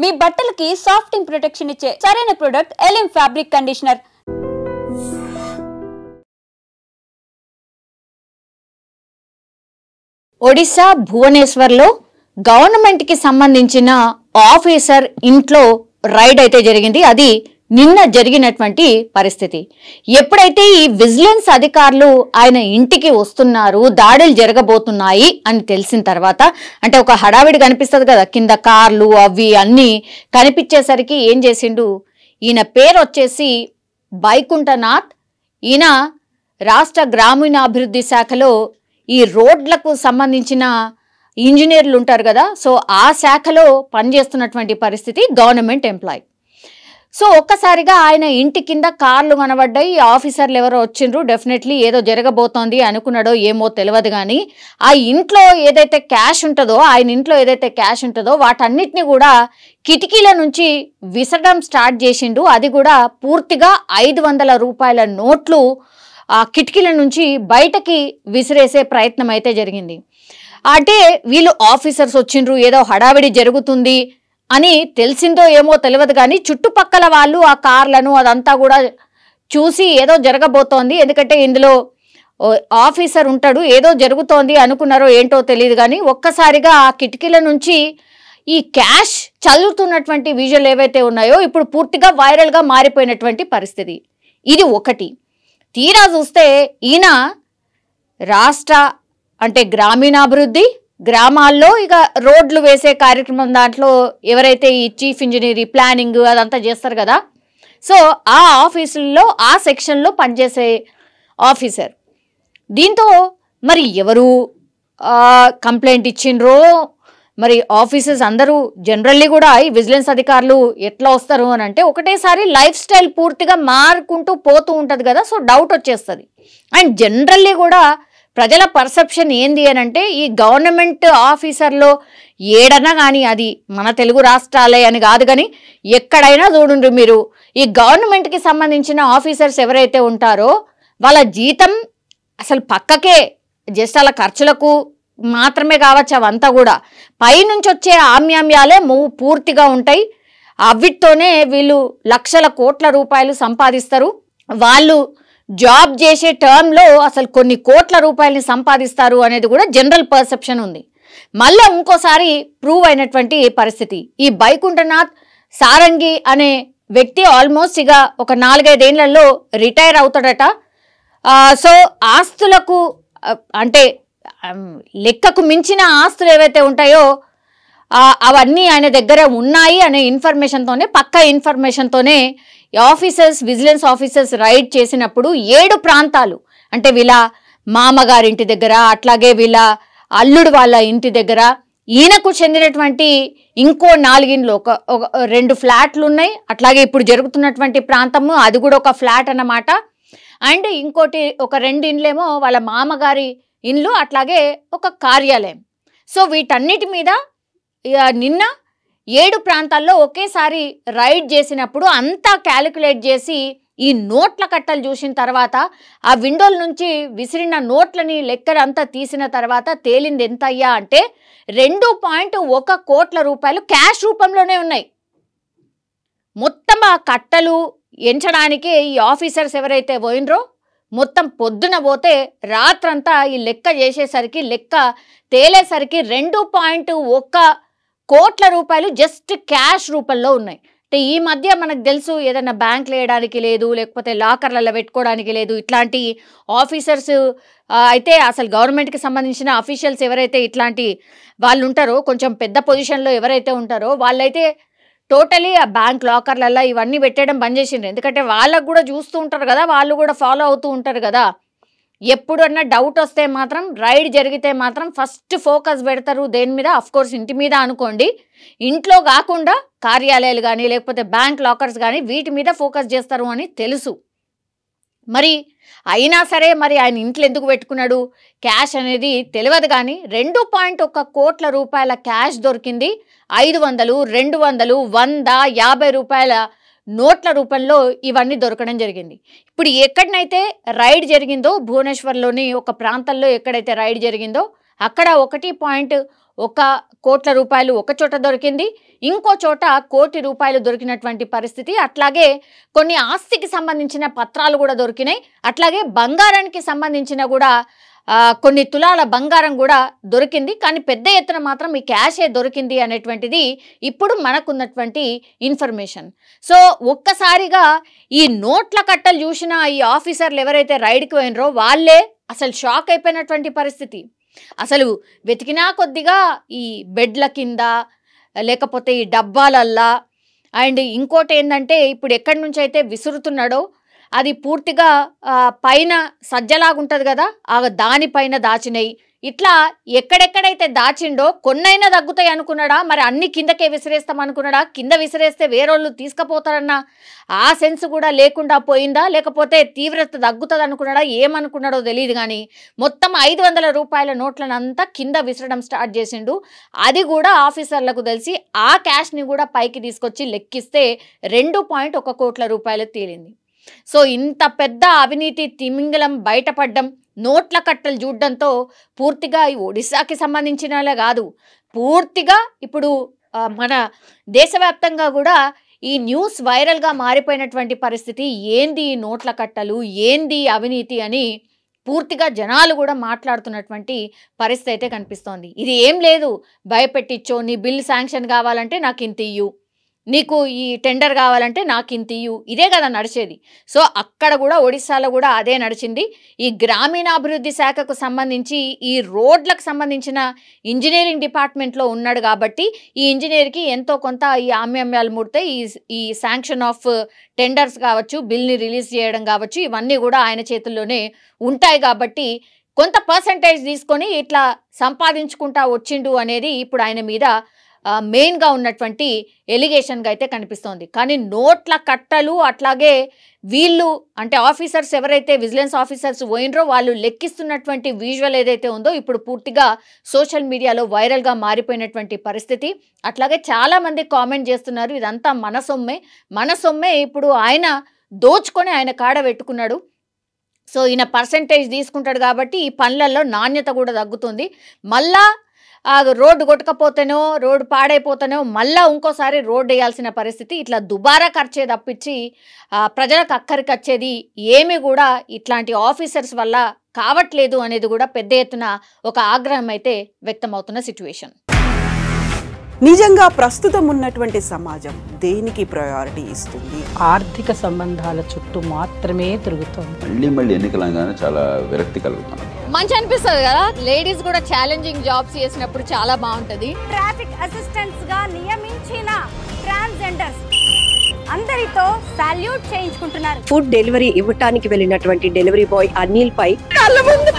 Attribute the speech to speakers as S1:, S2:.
S1: మీ బట్టలకి సాఫ్టింగ్ ప్రొటెక్షన్ ఇచ్చే సరైన ప్రొడక్ట్ ఎలిమ్ ఫ్యాబ్రిక్ కండిషనర్.
S2: ఒడిశా భువనేశ్వర్లో గవర్నమెంట్ కి సంబంధించిన ఆఫీసర్ ఇంట్లో రైడ్ అయితే జరిగింది. అది నిన్న జరిగినటువంటి పరిస్థితి. ఎప్పుడైతే ఈ విజిలెన్స్ అధికారులు ఆయన ఇంటికి వస్తున్నారు, దాడులు జరగబోతున్నాయి అని తెలిసిన తర్వాత, అంటే ఒక హడావిడి కనిపిస్తుంది కదా, కింద కార్లు అవి అన్నీ కనిపించేసరికి ఏం చేసిండు, ఈయన పేరు వచ్చేసి వైకుంఠనాథ్. ఈయన రాష్ట్ర గ్రామీణాభివృద్ధి శాఖలో ఈ రోడ్లకు సంబంధించిన ఇంజనీర్లు ఉంటారు కదా, సో ఆ శాఖలో పనిచేస్తున్నటువంటి పరిస్థితి, గవర్నమెంట్ ఎంప్లాయీ. సో ఒక్కసారిగా ఆయన ఇంటి కింద కార్లు కనబడ్డాయి. ఆఫీసర్లు ఎవరో వచ్చిండ్రు, డెఫినెట్లీ ఏదో జరగబోతోంది అనుకున్నాడో ఏమో తెలియదు. కానీ ఆ ఇంట్లో ఏదైతే క్యాష్ ఉంటుందో, ఆయన ఇంట్లో ఏదైతే క్యాష్ ఉంటుందో వాటన్నిటిని కూడా కిటికీల నుంచి విసరడం స్టార్ట్ చేసిండు. అది కూడా పూర్తిగా 500 రూపాయల నోట్లు ఆ కిటికీల నుంచి బయటకి విసిరేసే ప్రయత్నం అయితే జరిగింది. అంటే వీళ్ళు ఆఫీసర్స్ వచ్చిండ్రు, ఏదో హడావిడి జరుగుతుంది అని తెలిసిందో ఏమో తెలియదు. కానీ చుట్టుపక్కల వాళ్ళు ఆ కార్లను అదంతా కూడా చూసి ఏదో జరగబోతోంది, ఎందుకంటే ఇందులో ఆఫీసర్ ఉంటాడు, ఏదో జరుగుతోంది అనుకున్నారో ఏంటో తెలియదు. కానీ ఒక్కసారిగా ఆ కిటికీల నుంచి ఈ క్యాష్ చల్లుతున్నటువంటి విజువల్ ఏవైతే ఉన్నాయో ఇప్పుడు పూర్తిగా వైరల్గా మారిపోయినటువంటి పరిస్థితి. ఇది ఒకటి. తీరా చూస్తే ఈయన రాష్ట్ర అంటే గ్రామీణాభివృద్ధి, గ్రామాల్లో ఇక రోడ్లు వేసే కార్యక్రమం దాంట్లో ఎవరైతే ఈ చీఫ్ ఇంజనీర్ ప్లానింగ్ అదంతా చేస్తారు కదా, సో ఆ ఆఫీసుల్లో ఆ సెక్షన్లో పనిచేసే ఆఫీసర్. దీంతో మరి ఎవరు కంప్లైంట్ ఇచ్చిండ్రో, మరి ఆఫీసర్స్ అందరూ జనరల్లీ కూడా ఈ విజిలెన్స్ అధికారులు ఎట్లా వస్తారు అని అంటే ఒకటేసారి లైఫ్ స్టైల్ పూర్తిగా మారుకుంటూ పోతూ ఉంటుంది కదా, సో డౌట్ వచ్చేస్తుంది. అండ్ జనరల్లీ కూడా ప్రజల పర్సెప్షన్ ఏంది అని అంటే ఈ గవర్నమెంట్ ఆఫీసర్లో ఏడన్నా కానీ, అది మన తెలుగు రాష్ట్రాలే అని కాదు కానీ ఎక్కడైనా చూడండి మీరు, ఈ గవర్నమెంట్కి సంబంధించిన ఆఫీసర్స్ ఎవరైతే ఉంటారో వాళ్ళ జీతం అసలు పక్కకే, జస్ట్ అలా ఖర్చులకు మాత్రమే కావచ్చు, అవంతా కూడా పైనుంచి వచ్చే ఆమ్యామ్యాలే పూర్తిగా ఉంటాయి. అవిటితోనే వీళ్ళు లక్షల కోట్ల రూపాయలు సంపాదిస్తారు. వాళ్ళు జాబ్ చేసే టర్మ్లో అసలు కొన్ని కోట్ల రూపాయలని సంపాదిస్తారు అనేది కూడా జనరల్ పర్సెప్షన్ ఉంది. మళ్ళీ ఇంకోసారి ప్రూవ్ అయినటువంటి పరిస్థితి. ఈ వైకుంఠనాథ్ సారంగి అనే వ్యక్తి ఆల్మోస్ట్ ఇక ఒక 4-5 ఏళ్లలో రిటైర్ అవుతాడట. సో ఆస్తులకు అంటే లెక్కకు మించిన ఆస్తులు ఏవైతే ఉంటాయో అవన్నీ ఆయన దగ్గర ఉన్నాయి అనే ఇన్ఫర్మేషన్తోనే, పక్కా ఇన్ఫర్మేషన్తోనే ఆఫీసర్స్, విజిలెన్స్ ఆఫీసర్స్ రైడ్ చేసినప్పుడు 7 ప్రాంతాలు, అంటే వీళ్ళ మామగారింటి దగ్గర, అట్లాగే వీళ్ళ అల్లుడు వాళ్ళ ఇంటి దగ్గర, ఈయనకు చెందినటువంటి ఇంకో 4 ఇండ్లు, ఒక 2 ఫ్లాట్లు ఉన్నాయి. అట్లాగే ఇప్పుడు జరుగుతున్నటువంటి ప్రాంతము అది కూడా ఒక ఫ్లాట్ అన్నమాట. అండ్ ఇంకోటి ఒక 2 ఇండ్లేమో వాళ్ళ మామగారి ఇండ్లు, అట్లాగే ఒక కార్యాలయం. సో వీటన్నిటి మీద నిన్న 7 ప్రాంతాల్లో ఒకేసారి రైడ్ చేసినప్పుడు అంతా క్యాలిక్యులేట్ చేసి ఈ నోట్ల కట్టలు చూసిన తర్వాత, ఆ విండోల నుంచి విసిరిన నోట్లని లెక్కలంతా తీసిన తర్వాత తేలింది ఎంత అయ్యా అంటే 2.1 కోట్ల రూపాయలు క్యాష్ రూపంలోనే ఉన్నాయి. మొత్తం ఆ కట్టలు ఎంచడానికి ఈ ఆఫీసర్స్ ఎవరైతే పోయినరో మొత్తం పొద్దున పోతే రాత్రంతా ఈ లెక్క చేసేసరికి, లెక్క తేలేసరికి 2.1 కోట్ల రూపాయలు జస్ట్ క్యాష్ రూపంలో ఉన్నాయి. అంటే ఈ మధ్య మనకు తెలుసు ఏదైనా బ్యాంకులు వేయడానికి లేదు, లేకపోతే లాకర్లలో పెట్టుకోవడానికి లేదు, ఇట్లాంటి ఆఫీసర్స్ అయితే అసలు గవర్నమెంట్కి సంబంధించిన అఫీషియల్స్ ఎవరైతే ఇట్లాంటి వాళ్ళు ఉంటారో, కొంచెం పెద్ద పొజిషన్లో ఎవరైతే ఉంటారో వాళ్ళైతే టోటలీ ఆ బ్యాంక్ లాకర్లలో ఇవన్నీ పెట్టడం బంద్ చేసిండ్రు. ఎందుకంటే వాళ్ళకు కూడా చూస్తూ ఉంటారు కదా, వాళ్ళు కూడా ఫాలో అవుతూ ఉంటారు కదా. ఎప్పుడన్నా డౌట్ వస్తే మాత్రం, రైడ్ జరిగితే మాత్రం ఫస్ట్ ఫోకస్ పెడతారు దేని మీద, అఫ్కోర్స్ ఇంటి మీద అనుకోండి, ఇంట్లో కాకుండా కార్యాలయాలు కానీ లేకపోతే బ్యాంక్ లాకర్స్ కానీ వీటి మీద ఫోకస్ చేస్తారు అని తెలుసు. మరి అయినా సరే మరి ఆయన ఇంట్లో ఎందుకు పెట్టుకున్నాడు క్యాష్ అనేది తెలియదు. కానీ 2.1 కోట్ల రూపాయల క్యాష్ దొరికింది. 500, 200, 100, 50 రూపాయల నోట్ల రూపంలో ఇవన్నీ దొరకడం జరిగింది. ఇప్పుడు ఎక్కడనైతే రైడ్ జరిగిందో, భువనేశ్వర్లోని ఒక ప్రాంతంలో ఎక్కడైతే రైడ్ జరిగిందో అక్కడ 1.1 ₹1 కోట్ల ఒక చోట దొరికింది, ఇంకో చోట ₹1 కోటి దొరికినటువంటి పరిస్థితి. అట్లాగే కొన్ని ఆస్తికి సంబంధించిన పత్రాలు కూడా దొరికినాయి. అట్లాగే బంగారానికి సంబంధించిన కూడా కొన్ని తులాల బంగారం కూడా దొరికింది. కానీ పెద్ద ఎత్తున మాత్రం ఈ క్యాషే దొరికింది అనేటువంటిది ఇప్పుడు మనకున్నటువంటి ఇన్ఫర్మేషన్. సో ఒక్కసారిగా ఈ నోట్ల కట్టలు చూసిన ఈ ఆఫీసర్లు ఎవరైతే రైడ్కి పోయినరో వాళ్ళే అసలు షాక్ అయిపోయినటువంటి పరిస్థితి. అసలు వెతికినా కొద్దిగా ఈ బెడ్ల కింద, లేకపోతే ఈ డబ్బాలల్లా, అండ్ ఇంకోటి ఏంటంటే ఇప్పుడు ఎక్కడి నుంచి అయితే విసురుతున్నాడో అది పూర్తిగా పైన సజ్జలాగుంటుంది కదా, దానిపైన దాచినాయి. ఇట్లా ఎక్కడెక్కడైతే దాచిండో కొన్నైనా తగ్గుతాయి అనుకున్నాడా, మరి అన్ని కిందకే విసిరేస్తాం అనుకున్నాడా, కింద విసిరేస్తే వేరేళ్ళు తీసుకుపోతారన్న ఆ సెన్స్ కూడా లేకుండా పోయిందా, లేకపోతే తీవ్రత తగ్గుతుంది అనుకున్నాడా, ఏమనుకున్నాడో తెలియదు. కానీ మొత్తం ₹500 నోట్లను అంతా కింద విసరడం స్టార్ట్ చేసిండు. అది కూడా ఆఫీసర్లకు తెలిసి ఆ క్యాష్ని కూడా పైకి తీసుకొచ్చి లెక్కిస్తే ₹2.1 కోట్ల తేలింది. సో ఇంత పెద్ద అవినీతి తిమింగలం బయటపడ్డం, నోట్ల కట్టలు చూడడంతో పూర్తిగా ఈ ఒడిశాకి సంబంధించిన కాదు, పూర్తిగా ఇప్పుడు మన దేశవ్యాప్తంగా కూడా ఈ న్యూస్ వైరల్గా మారిపోయినటువంటి పరిస్థితి. ఏంది ఈ నోట్ల కట్టలు, ఏంది అవినీతి అని పూర్తిగా జనాలు కూడా మాట్లాడుతున్నటువంటి పరిస్థితి అయితే కనిపిస్తోంది. ఇది ఏం లేదు, భయపెట్టించో నీ బిల్ శాంక్షన్ కావాలంటే నాకు ఇంత ఇయ్యు, నీకు ఈ టెండర్ కావాలంటే నాకు ఇంత ఇయ్యు, ఇదే కదా నడిచేది. సో అక్కడ కూడా ఒడిశాలో కూడా అదే నడిచింది. ఈ గ్రామీణాభివృద్ధి శాఖకు సంబంధించి ఈ రోడ్లకు సంబంధించిన ఇంజనీరింగ్ డిపార్ట్మెంట్లో ఉన్నాడు కాబట్టి ఈ ఇంజనీర్కి ఎంతో కొంత ఈ ఆమ్యామ్యాలు ముడితే ఈ శాంక్షన్ ఆఫ్ టెండర్స్ కావచ్చు, బిల్ని రిలీజ్ చేయడం కావచ్చు, ఇవన్నీ కూడా ఆయన చేతుల్లోనే ఉంటాయి. కాబట్టి కొంత పర్సంటేజ్ తీసుకొని ఇట్లా సంపాదించుకుంటా వచ్చిండు అనేది ఇప్పుడు ఆయన మీద మెయిన్గా ఉన్నటువంటి ఎలిగేషన్గా అయితే కనిపిస్తోంది. కానీ నోట్ల కట్టలు అట్లాగే వీళ్ళు అంటే ఆఫీసర్స్ ఎవరైతే విజిలెన్స్ ఆఫీసర్స్ పోయినరో వాళ్ళు లెక్కిస్తున్నటువంటి విజువల్ ఏదైతే ఉందో ఇప్పుడు పూర్తిగా సోషల్ మీడియాలో వైరల్గా మారిపోయినటువంటి పరిస్థితి. అట్లాగే చాలామంది కామెంట్ చేస్తున్నారు, ఇదంతా మన సొమ్మే ఇప్పుడు ఆయన దోచుకొని ఆయన కాడ పెట్టుకున్నాడు. సో ఈయన పర్సంటేజ్ తీసుకుంటాడు కాబట్టి ఈ పనులలో నాణ్యత కూడా తగ్గుతుంది. మళ్ళా రోడ్డు కొట్టకపోతేనో, రోడ్డు పాడైపోతేనో మళ్ళీ ఇంకోసారి రోడ్డు వేయాల్సిన పరిస్థితి. ఇట్లా దుబారా ఖర్చే తప్పించి ప్రజలకు అక్కడికి వచ్చేది ఏమీ కూడా ఇట్లాంటి ఆఫీసర్స్ వల్ల కావట్లేదు అనేది కూడా పెద్ద ఎత్తున ఒక ఆగ్రహం అయితే వ్యక్తమవుతున్న సిచ్యువేషన్.
S3: నిజంగా ప్రస్తుతం ఉన్నటువంటి సమాజం దేనికి ప్రయారిటీ ఇస్తుంది?
S4: ఆర్థిక సంబంధాల చుట్టూ మాత్రమే తిరుగుతుంది.
S5: మళ్ళీ ఎన్నికలంగానే చాలా విరక్తి కలుగుతుంది.
S2: మంచి అనిపిస్తుంది కదా, లేడీస్ కూడా ఛాలెంజింగ్ జాబ్స్ చేసినప్పుడు చాలా బాగుంటది.
S6: ట్రాఫిక్ అసిస్టెంట్స్ గా నియమించిన ట్రాన్స్జెండర్స్ అందరితో సాల్యూట్ చేయించుకుంటున్నారు.
S7: ఫుడ్ డెలివరీ ఇవ్వటానికి వెళ్ళినటువంటి డెలివరీ బాయ్ అనిల్ పై కళ్ళ ముందు